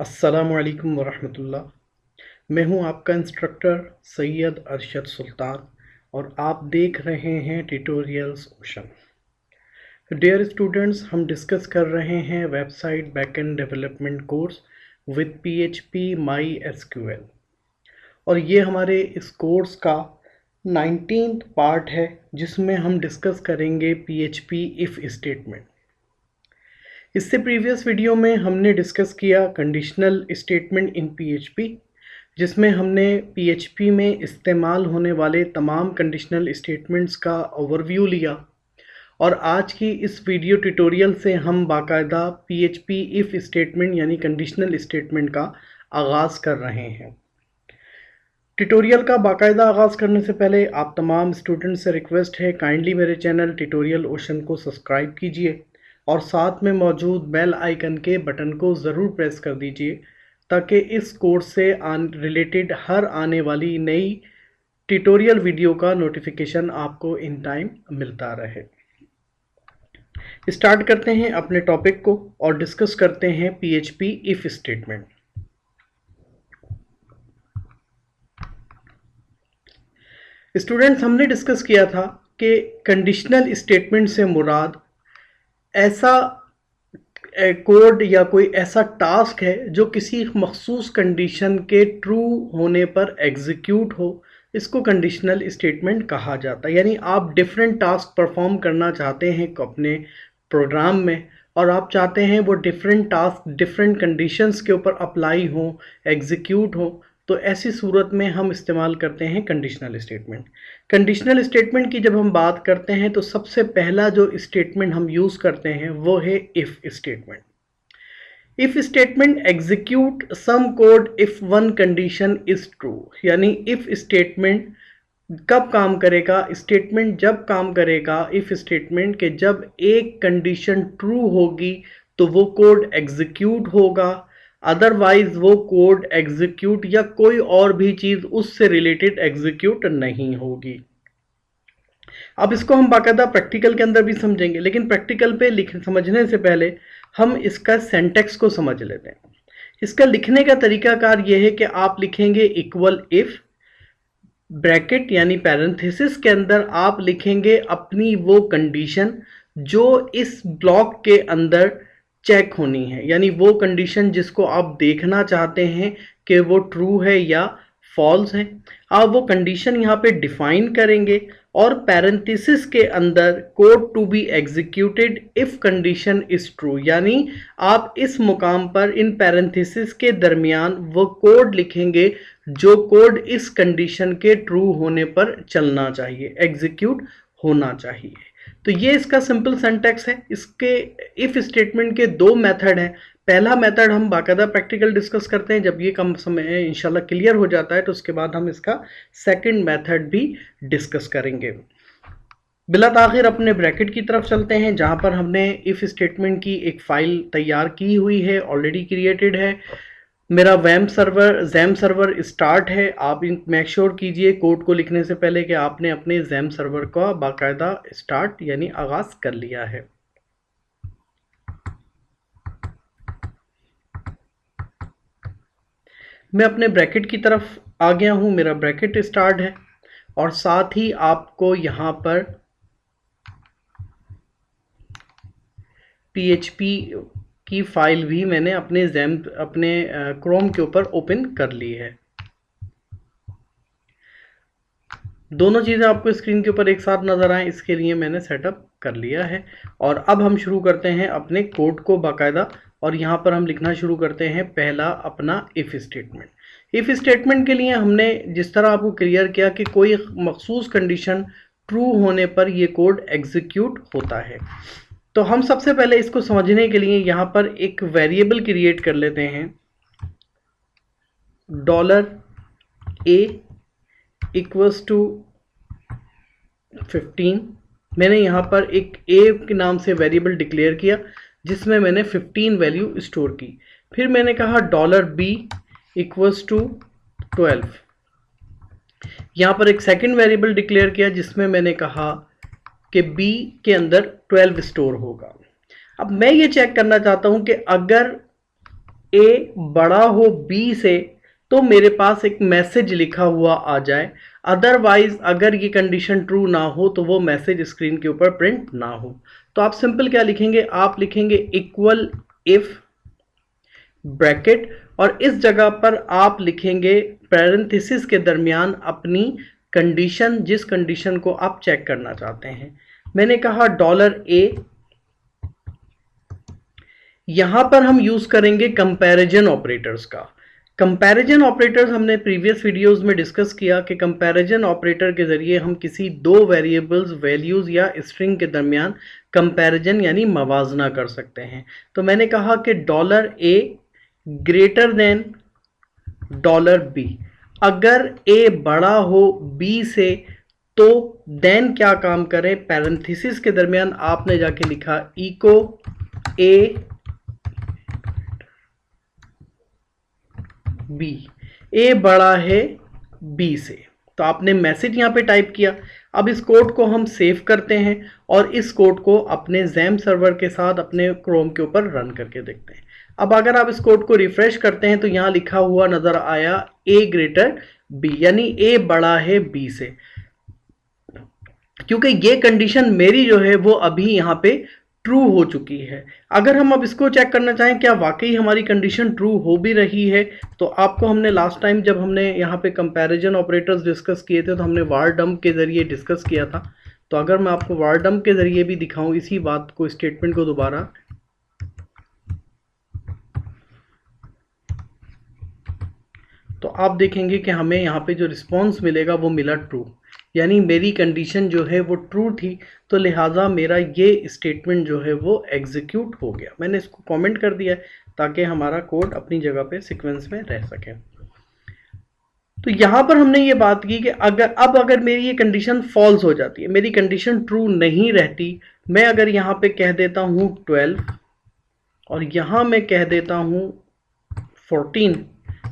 अस्सलामुअलैकुम वरहमतुल्लाह। मैं हूं आपका इंस्ट्रक्टर सैयद अरशद सुल्तान और आप देख रहे हैं ट्यूटोरियल्स ओशन। डियर स्टूडेंट्स, हम डिस्कस कर रहे हैं website backend development course with PHP my SQL और ये हमारे इस कोर्स का 19th पार्ट है जिसमें हम डिस्कस करेंगे पीएचपी इफ़ स्टेटमेंट। इससे प्रीवियस वीडियो में हमने डिस्कस किया कंडीशनल स्टेटमेंट इन पीएचपी, जिसमें हमने पीएचपी में इस्तेमाल होने वाले तमाम कंडीशनल स्टेटमेंट्स का ओवरव्यू लिया और आज की इस वीडियो ट्यूटोरियल से हम बाकायदा पीएचपी इफ़ स्टेटमेंट यानी कंडीशनल स्टेटमेंट का आगाज़ कर रहे हैं। ट्यूटोरियल का बाकायदा आगाज़ करने से पहले आप तमाम स्टूडेंट्स से रिक्वेस्ट है काइंडली मेरे चैनल ट्यूटोरियल ओशन को सब्सक्राइब कीजिए और साथ में मौजूद बेल आइकन के बटन को ज़रूर प्रेस कर दीजिए ताकि इस कोर्स से रिलेटेड हर आने वाली नई ट्यूटोरियल वीडियो का नोटिफिकेशन आपको इन टाइम मिलता रहे। स्टार्ट करते हैं अपने टॉपिक को और डिस्कस करते हैं पीएचपी इफ स्टेटमेंट। स्टूडेंट्स, हमने डिस्कस किया था कि कंडीशनल स्टेटमेंट से मुराद ऐसा कोड या कोई ऐसा टास्क है जो किसी मखसूस कंडीशन के ट्रू होने पर एग्जीक्यूट हो, इसको कंडीशनल स्टेटमेंट कहा जाता है। यानी आप डिफरेंट टास्क परफॉर्म करना चाहते हैं अपने प्रोग्राम में और आप चाहते हैं वो डिफरेंट टास्क डिफरेंट कंडीशंस के ऊपर अप्लाई हो, एग्जीक्यूट हो, तो ऐसी सूरत में हम इस्तेमाल करते हैं कंडीशनल स्टेटमेंट। कंडीशनल स्टेटमेंट की जब हम बात करते हैं तो सबसे पहला जो स्टेटमेंट हम यूज़ करते हैं वो है if statement. If statement execute some code if one condition is true. यानी इफ़ स्टेटमेंट कब काम करेगा? स्टेटमेंट जब काम करेगा इफ़ स्टेटमेंट के जब एक कंडीशन ट्रू होगी तो वो कोड एग्जीक्यूट होगा, अदरवाइज वो कोड एग्जीक्यूट या कोई और भी चीज़ उससे रिलेटेड एग्जीक्यूट नहीं होगी। अब इसको हम बाकायदा प्रैक्टिकल के अंदर भी समझेंगे, लेकिन प्रैक्टिकल पे समझने से पहले हम इसका सेंटेक्स को समझ लेते हैं। इसका लिखने का तरीकाकार ये है कि आप लिखेंगे इक्वल इफ़ ब्रैकेट यानी पैरेंथेसिस के अंदर आप लिखेंगे अपनी वो कंडीशन जो इस ब्लॉक के अंदर चेक होनी है, यानी वो कंडीशन जिसको आप देखना चाहते हैं कि वो ट्रू है या फॉल्स है। आप वो कंडीशन यहाँ पे डिफाइन करेंगे और पैरेंथेसिस के अंदर code to be executed if condition is true, यानी आप इस मुकाम पर इन पैरेंथेसिस के दरमियान वो कोड लिखेंगे जो कोड इस कंडीशन के ट्रू होने पर चलना चाहिए, एग्जीक्यूट होना चाहिए। तो ये इसका सिंपल सिंटैक्स है। इसके इफ स्टेटमेंट के दो मेथड हैं। पहला मेथड हम बाकायदा प्रैक्टिकल डिस्कस करते हैं, जब ये कम समय इंशाल्लाह क्लियर हो जाता है तो उसके बाद हम इसका सेकंड मेथड भी डिस्कस करेंगे। बिला ताखिर अपने ब्रैकेट की तरफ चलते हैं जहां पर हमने इफ स्टेटमेंट की एक फाइल तैयार की हुई है, ऑलरेडी क्रिएटेड है। मेरा जैम सर्वर स्टार्ट है। आप मेक श्योर कीजिए कोड को लिखने से पहले कि आपने अपने जैम सर्वर का बाकायदा स्टार्ट यानी आगाज कर लिया है। मैं अपने ब्रैकेट की तरफ आ गया हूं, मेरा ब्रैकेट स्टार्ट है और साथ ही आपको यहां पर पीएचपी की फाइल भी मैंने अपने क्रोम के ऊपर ओपन कर ली है। दोनों चीज़ें आपको स्क्रीन के ऊपर एक साथ नज़र आए इसके लिए मैंने सेटअप कर लिया है। और अब हम शुरू करते हैं अपने कोड को बाकायदा और यहाँ पर हम लिखना शुरू करते हैं पहला अपना इफ़ स्टेटमेंट। इफ़ स्टेटमेंट के लिए हमने जिस तरह आपको क्लियर किया कि कोई मखसूस कंडीशन ट्रू होने पर ये कोड एग्जीक्यूट होता है, तो हम सबसे पहले इसको समझने के लिए यहाँ पर एक वेरिएबल क्रिएट कर लेते हैं $a इक्वल्स टू 15। मैंने यहाँ पर एक a के नाम से वेरिएबल डिक्लेयर किया जिसमें मैंने 15 वैल्यू स्टोर की। फिर मैंने कहा $b इक्वल्स टू 12। यहाँ पर एक सेकंड वेरिएबल डिक्लेयर किया जिसमें मैंने कहा कि b के अंदर 12 स्टोर होगा। अब मैं ये चेक करना चाहता हूँ कि अगर ए बड़ा हो बी से तो मेरे पास एक मैसेज लिखा हुआ आ जाए, अदरवाइज अगर ये कंडीशन ट्रू ना हो तो वो मैसेज स्क्रीन के ऊपर प्रिंट ना हो। तो आप सिंपल क्या लिखेंगे, आप लिखेंगे इक्वल इफ ब्रैकेट और इस जगह पर आप लिखेंगे पैरेंथेसिस के दरमियान अपनी कंडीशन, जिस कंडीशन को आप चेक करना चाहते हैं। मैंने कहा डॉलर ए, यहां पर हम यूज करेंगे कंपैरिजन ऑपरेटर्स का। कंपैरिजन ऑपरेटर्स हमने प्रीवियस वीडियोस में डिस्कस किया कि कंपैरिजन ऑपरेटर के जरिए हम किसी दो वेरिएबल्स वैल्यूज या स्ट्रिंग के दरमियान कंपैरिजन यानी मवाजना कर सकते हैं। तो मैंने कहा कि dollar A greater than dollar B, अगर ए बड़ा हो बी से तो देन क्या काम करें, पैरेंथेसिस के दरमियान आपने जाके लिखा इको ए बी, ए बड़ा है बी से। तो आपने मैसेज यहां पे टाइप किया। अब इस कोड को हम सेव करते हैं और इस कोड को अपने जैम सर्वर के साथ अपने क्रोम के ऊपर रन करके देखते हैं। अब अगर आप इस कोड को रिफ्रेश करते हैं तो यहां लिखा हुआ नजर आया ए ग्रेटर बी, यानी ए बड़ा है बी से, क्योंकि ये कंडीशन मेरी जो है वो अभी यहां पे ट्रू हो चुकी है। अगर हम अब इसको चेक करना चाहें क्या वाकई हमारी कंडीशन ट्रू हो भी रही है, तो आपको हमने लास्ट टाइम जब हमने यहाँ पे कंपैरिजन ऑपरेटर्स डिस्कस किए थे तो हमने वार डंप के जरिए डिस्कस किया था। तो अगर मैं आपको वार डंप के जरिए भी दिखाऊं इसी बात को, स्टेटमेंट को दोबारा, तो आप देखेंगे कि हमें यहाँ पे जो रिस्पॉन्स मिलेगा वो मिला ट्रू, यानी मेरी कंडीशन जो है वो ट्रू थी, तो लिहाजा मेरा ये स्टेटमेंट जो है वो एग्जीक्यूट हो गया। मैंने इसको कमेंट कर दिया ताकि हमारा कोड अपनी जगह पे सीक्वेंस में रह सके। तो यहाँ पर हमने ये बात की कि अगर मेरी ये कंडीशन फॉल्स हो जाती है, मेरी कंडीशन ट्रू नहीं रहती, मैं अगर यहाँ पे कह देता हूँ 12 और यहाँ मैं कह देता हूँ 14,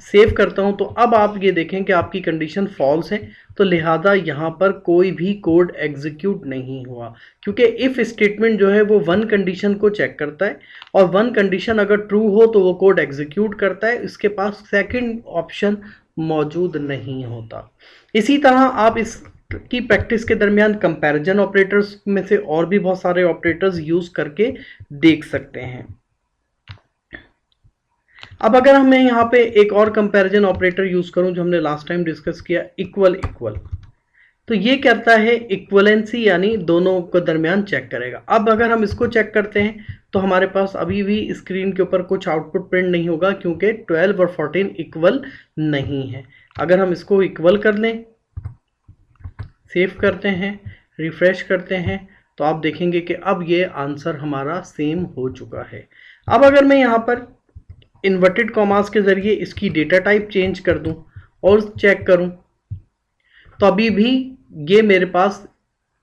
सेव करता हूं, तो अब आप ये देखें कि आपकी कंडीशन फॉल्स है, तो लिहाजा यहां पर कोई भी कोड एग्जीक्यूट नहीं हुआ, क्योंकि इफ स्टेटमेंट जो है वो वन कंडीशन को चेक करता है और वन कंडीशन अगर ट्रू हो तो वो कोड एग्जीक्यूट करता है, इसके पास सेकंड ऑप्शन मौजूद नहीं होता। इसी तरह आप इस की प्रैक्टिस के दरमियान कंपैरिजन ऑपरेटर्स में से और भी बहुत सारे ऑपरेटर्स यूज करके देख सकते हैं। अब अगर मैं यहाँ पे एक और कंपैरिजन ऑपरेटर यूज करूं जो हमने लास्ट टाइम डिस्कस किया, इक्वल इक्वल, तो ये करता है इक्वलेंसी, यानी दोनों के दरमियान चेक करेगा। अब अगर हम इसको चेक करते हैं तो हमारे पास अभी भी स्क्रीन के ऊपर कुछ आउटपुट प्रिंट नहीं होगा, क्योंकि 12 और 14 इक्वल नहीं है। अगर हम इसको इक्वल कर लें, सेव करते हैं, रिफ्रेश करते हैं, तो आप देखेंगे कि अब ये आंसर हमारा सेम हो चुका है। अब अगर मैं यहाँ पर इन्वर्टेड कॉमास के जरिए इसकी डेटा टाइप चेंज कर दूं और चेक करूं, तो अभी भी ये मेरे पास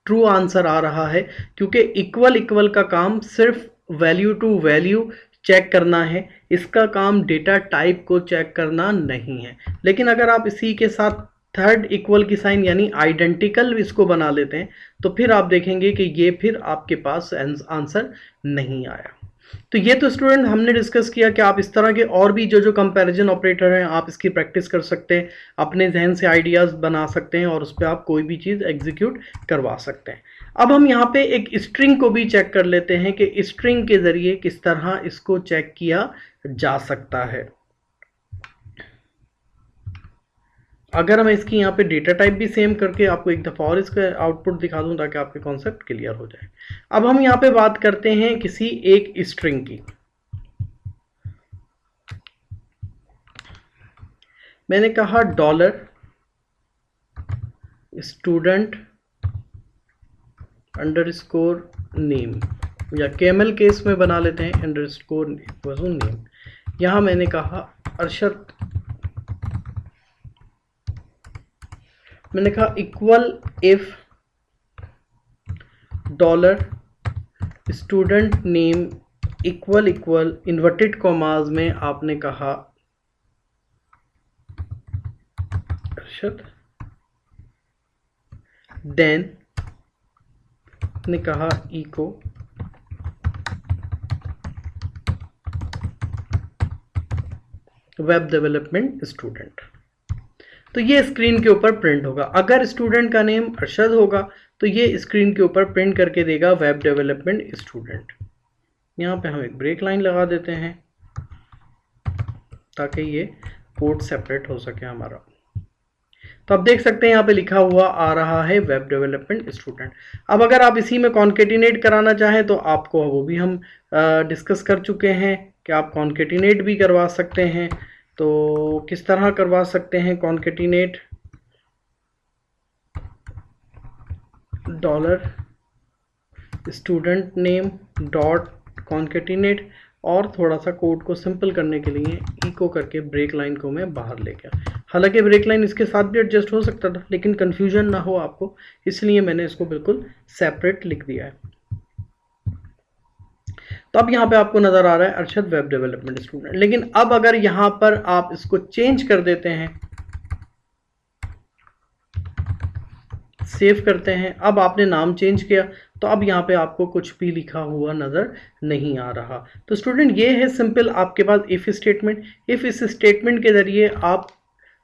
ट्रू आंसर आ रहा है, क्योंकि इक्वल इक्वल का काम सिर्फ वैल्यू टू वैल्यू चेक करना है, इसका काम डेटा टाइप को चेक करना नहीं है। लेकिन अगर आप इसी के साथ थर्ड इक्वल की साइन यानी आइडेंटिकल इसको बना लेते हैं, तो फिर आप देखेंगे कि ये फिर आपके पास आंसर नहीं आया। तो ये तो स्टूडेंट हमने डिस्कस किया कि आप इस तरह के और भी जो कंपैरिजन ऑपरेटर हैं आप इसकी प्रैक्टिस कर सकते हैं, अपने जहन से आइडियाज़ बना सकते हैं और उस पर आप कोई भी चीज़ एग्जीक्यूट करवा सकते हैं। अब हम यहाँ पे एक स्ट्रिंग को भी चेक कर लेते हैं कि स्ट्रिंग के ज़रिए किस तरह इसको चेक किया जा सकता है। अगर मैं इसकी यहाँ पे डेटा टाइप भी सेम करके आपको एक दफ़ा और इसका आउटपुट दिखा दूँ ताकि आपके कॉन्सेप्ट क्लियर हो जाए। अब हम यहाँ पे बात करते हैं किसी एक स्ट्रिंग की। मैंने कहा डॉलर स्टूडेंट अंडरस्कोर नेम, या कैमल केस में बना लेते हैं अंडरस्कोर नेम। यहाँ मैंने कहा अरशद, मैंने कहा equal if dollar student name equal equal inverted commas में आपने कहा अरशद, देन ने कहा इको वेब डेवलपमेंट स्टूडेंट। तो ये स्क्रीन के ऊपर प्रिंट होगा। अगर स्टूडेंट का नेम अरशद होगा तो ये स्क्रीन के ऊपर प्रिंट करके देगा वेब डेवलपमेंट स्टूडेंट। यहाँ पे हम एक ब्रेक लाइन लगा देते हैं ताकि ये कोड सेपरेट हो सके हमारा। तो आप देख सकते हैं यहाँ पे लिखा हुआ आ रहा है वेब डेवलपमेंट स्टूडेंट। अब अगर आप इसी में कॉन्केटिनेट कराना चाहें तो आपको वो भी हम डिस्कस कर चुके हैं कि आप कॉन्केटिनेट भी करवा सकते हैं। तो किस तरह करवा सकते हैं concatenate? Dollar student name dot concatenate, और थोड़ा सा कोड को सिंपल करने के लिए इको करके ब्रेक लाइन को मैं बाहर ले गया। हालांकि ब्रेक लाइन इसके साथ भी एडजस्ट हो सकता था, लेकिन कन्फ्यूजन ना हो आपको इसलिए मैंने इसको बिल्कुल सेपरेट लिख दिया है। तो अब यहाँ पे आपको नजर आ रहा है अरशद वेब डेवलपमेंट स्टूडेंट। लेकिन अब अगर यहाँ पर आप इसको चेंज कर देते हैं, सेव करते हैं, अब आपने नाम चेंज किया तो अब यहाँ पे आपको कुछ भी लिखा हुआ नज़र नहीं आ रहा। तो स्टूडेंट ये है सिंपल आपके पास इफ़ स्टेटमेंट। इफ़ इस स्टेटमेंट के ज़रिए आप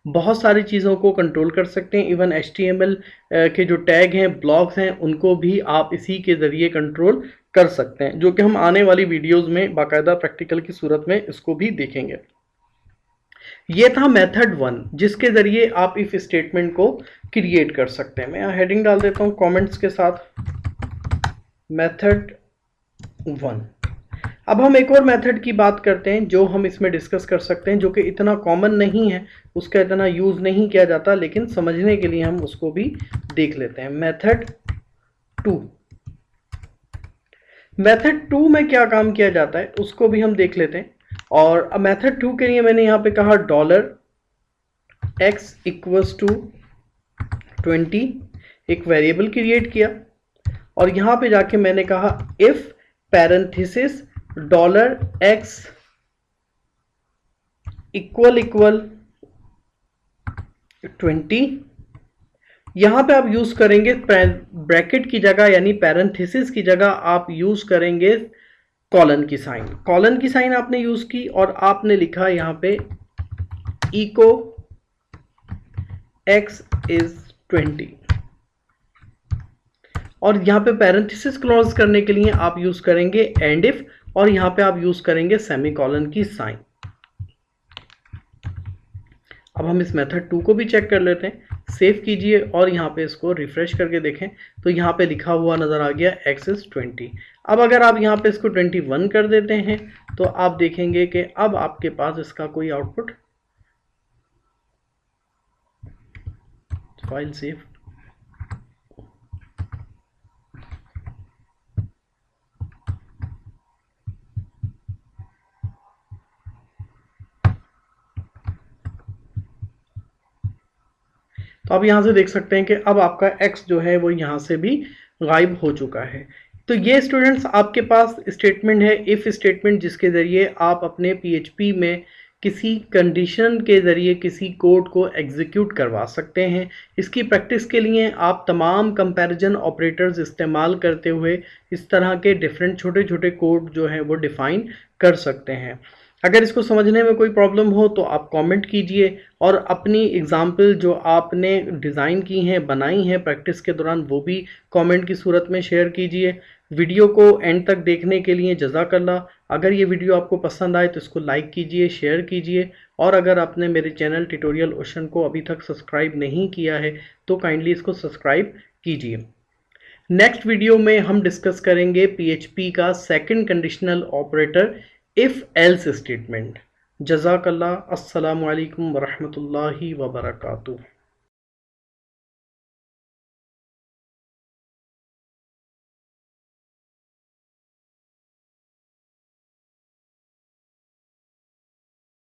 बहुत सारी चीज़ों को कंट्रोल कर सकते हैं। इवन HTML के जो टैग हैं, ब्लॉक्स हैं, उनको भी आप इसी के ज़रिए कंट्रोल कर सकते हैं, जो कि हम आने वाली वीडियोज़ में बाकायदा प्रैक्टिकल की सूरत में इसको भी देखेंगे। ये था मेथड 1 जिसके ज़रिए आप इफ़ स्टेटमेंट को क्रिएट कर सकते हैं। मैं यहाँ हेडिंग डाल देता हूँ कमेंट्स के साथ, मेथड 1। अब हम एक और मेथड की बात करते हैं जो हम इसमें डिस्कस कर सकते हैं, जो कि इतना कॉमन नहीं है, उसका इतना यूज़ नहीं किया जाता, लेकिन समझने के लिए हम उसको भी देख लेते हैं। मेथड 2। मेथड 2 में क्या काम किया जाता है उसको भी हम देख लेते हैं। और मेथड 2 के लिए मैंने यहाँ पे कहा $x = 20, एक वेरिएबल क्रिएट किया, और यहाँ पे जाके मैंने कहा इफ पैरेंथेसिस $x = 20। यहाँ पे आप यूज करेंगे ब्रैकेट की जगह, यानी पैरेंथेसिस की जगह आप यूज करेंगे कॉलन की साइन। कॉलन की साइन आपने यूज की और आपने लिखा यहाँ पे इको x = 20, और यहाँ पे पैरेंथेसिस क्लोज करने के लिए आप यूज करेंगे एंड इफ, और यहाँ पे आप यूज करेंगे सेमीकोलन की साइन। अब हम इस मेथड 2 को भी चेक कर लेते हैं। सेव कीजिए और यहाँ पे इसको रिफ्रेश करके देखें तो यहाँ पे लिखा हुआ नजर आ गया x = 20। अब अगर आप यहाँ पे इसको 21 कर देते हैं तो आप देखेंगे कि अब आपके पास इसका कोई आउटपुट, फाइल सेव, तो आप यहाँ से देख सकते हैं कि अब आपका x जो है वो यहाँ से भी गायब हो चुका है। तो ये स्टूडेंट्स आपके पास स्टेटमेंट है, इफ़ स्टेटमेंट, जिसके ज़रिए आप अपने PHP में किसी कंडीशन के ज़रिए किसी कोड को एग्जीक्यूट करवा सकते हैं। इसकी प्रैक्टिस के लिए आप तमाम कंपैरिजन ऑपरेटर्स इस्तेमाल करते हुए इस तरह के डिफरेंट छोटे छोटे कोड जो हैं वो डिफ़ाइन कर सकते हैं। अगर इसको समझने में कोई प्रॉब्लम हो तो आप कमेंट कीजिए, और अपनी एग्जाम्पल जो आपने डिज़ाइन की हैं, बनाई हैं प्रैक्टिस के दौरान, वो भी कमेंट की सूरत में शेयर कीजिए। वीडियो को एंड तक देखने के लिए जज़ाकल्लाह। अगर ये वीडियो आपको पसंद आए तो इसको लाइक कीजिए, शेयर कीजिए, और अगर आपने मेरे चैनल ट्यूटोरियल ओशन को अभी तक सब्सक्राइब नहीं किया है तो काइंडली इसको सब्सक्राइब कीजिए। नेक्स्ट वीडियो में हम डिस्कस करेंगे PHP का second conditional operator if else statement. जज़ाकल्लाह। अस्सलामु अलैकुम वरहमतुल्लाहि वबरकातुहू।